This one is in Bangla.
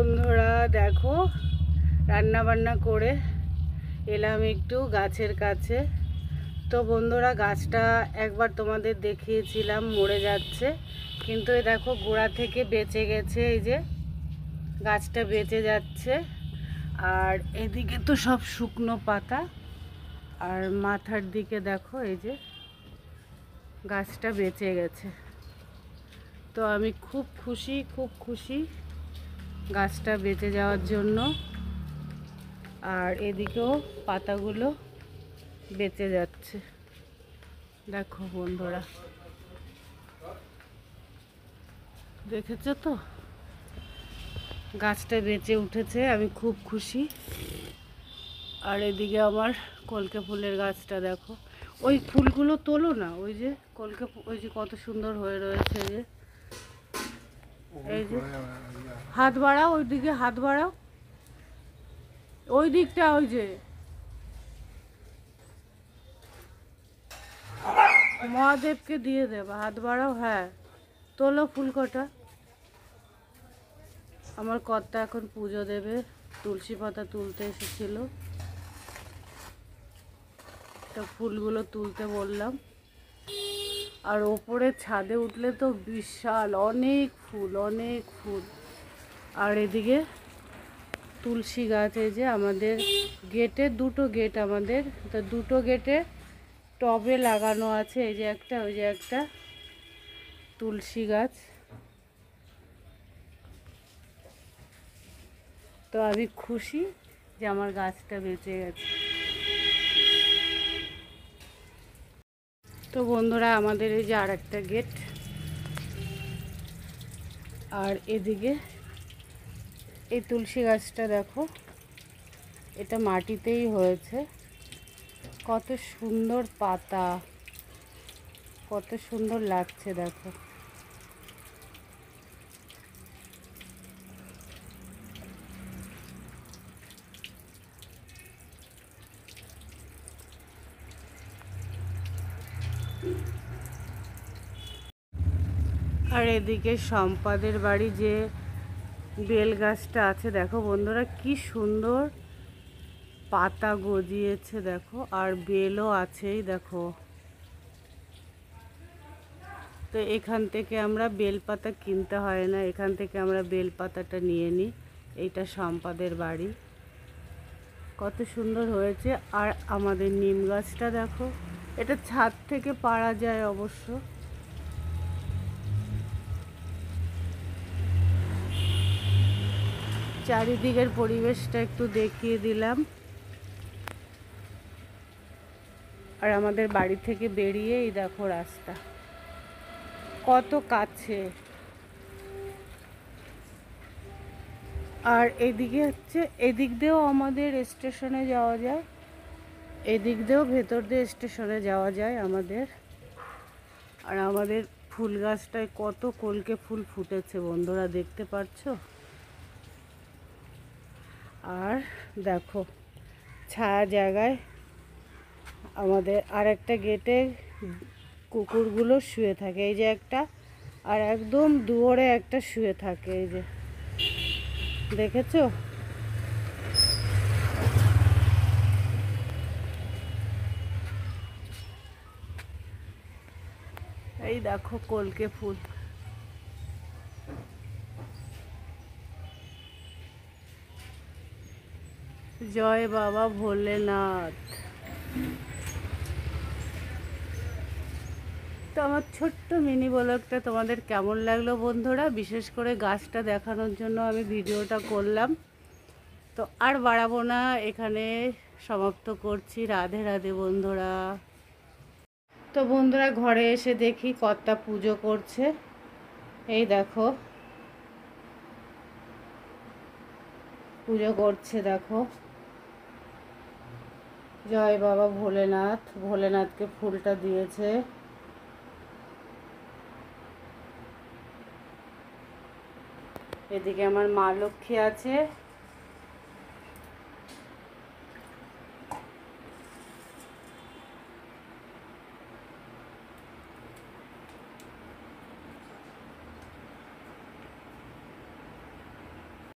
বন্ধুরা দেখো রান্না বান্না করে এলাম একটু গাছের কাছে। তো বন্ধুরা গাছটা একবার তোমাদের দেখিয়েছিলাম মরে যাচ্ছে, কিন্তু এই দেখো গোড়া থেকে বেঁচে গেছে। এই যে গাছটা বেঁচে যাচ্ছে, আর এদিকে তো সব শুকনো পাতা, আর মাথার দিকে দেখো এই যে গাছটা বেঁচে গেছে। তো আমি খুব খুশি গাছটা বেঁচে যাওয়ার জন্য। আর এদিকেও পাতাগুলো বেঁচে যাচ্ছে, দেখো বন্ধুরা, দেখেছো তো গাছটা বেঁচে উঠেছে, আমি খুব খুশি। আর এদিকে আমার কলকে ফুলের গাছটা দেখো, ওই ফুলগুলো তোলো না, ওই যে ওই যে কত সুন্দর হয়ে রয়েছে। এই যে হাত বাড়াও, ওই দিকে হাত বাড়াও, ওই দিকটা, ওই যে মহাদেবকে দিয়ে দেবা, হাত বাড়াও, হ্যাঁ তোলো ফুল কটা। আমার কর্তা এখন পুজো দেবে, তুলসী পাতা তুলতে এসেছিল, তো ফুলগুলো তুলতে বললাম। আর ওপরে ছাদে উঠলে তো বিশাল অনেক ফুল। আর এদিকে তুলসী গাছ, এই যে আমাদের গেটে দুটো গেট, আমাদের তো দুটো গেটে টবে লাগানো আছে, এই যে একটা, ওই যে একটা তুলসী গাছ। তো আমি খুশি যে আমার গাছটা বেঁচে গেছে। তো বন্ধুরা আমাদের এই যে আর একটা গেট, আর এদিকে এই তুলসী গাছটা দেখো, এটা মাটিতেই হয়েছে, কত সুন্দর পাতা, কত সুন্দর লাগছে দেখো। আর এদিকে সম্পাদের বাড়ি যে বেল গাছটা আছে দেখো বন্ধুরা, কি সুন্দর পাতা গজিয়েছে দেখো, আর বেলও আছেই দেখো। তো এখান থেকে আমরা বেলপাতা কিনতে হয় না, এখান থেকে আমরা বেলপাতাটা নিয়ে নিই। এইটা সম্পাদের বাড়ি, কত সুন্দর হয়েছে। আর আমাদের নিম গাছটা দেখো, এটা ছাদ থেকে পাড়া যায় অবশ্য। চারিদিকের পরিবেশটা একটু দেখিয়ে দিলাম। আর আমাদের বাড়ি থেকে বেরিয়ে এই দেখো রাস্তা কত কাছে। আর এদিকে হচ্ছে, এদিক দিয়েও আমাদের স্টেশনে যাওয়া যায়, এদিক দিয়েও ভেতর দিয়ে স্টেশনে যাওয়া যায় আমাদের। আর আমাদের ফুল গাছটায় কত কলকে ফুল ফুটেছে বন্ধুরা, দেখতে পাচ্ছো। আর দেখো ছায়া জায়গায় আমাদের আর একটা গেটে কুকুরগুলো শুয়ে থাকে, এই যে একটা, আর একদম দুয়ারে একটা শুয়ে থাকে, এই যে দেখেছো। এই দেখো কলকে ফুল। জয় বাবা ভোলেনাথ। তো আমার ছোট্ট মিনি ব্লগটা তোমাদের কেমন লাগলো বন্ধুরা, বিশেষ করে গাছটা দেখানোর জন্য আমি ভিডিওটা করলাম। তো আর বাড়াবো না, এখানে সমাপ্ত করছি। রাধে রাধে বন্ধুরা। তো বন্ধুরা ঘরে এসে দেখি কর্তা পুজো করছে, এই দেখো পুজো করছে দেখো। জয় বাবা ভোলেনাথ, ভোলেনাথকে ফুলটা দিয়েছে। এদিকে আমার মা লক্ষ্মী আছে,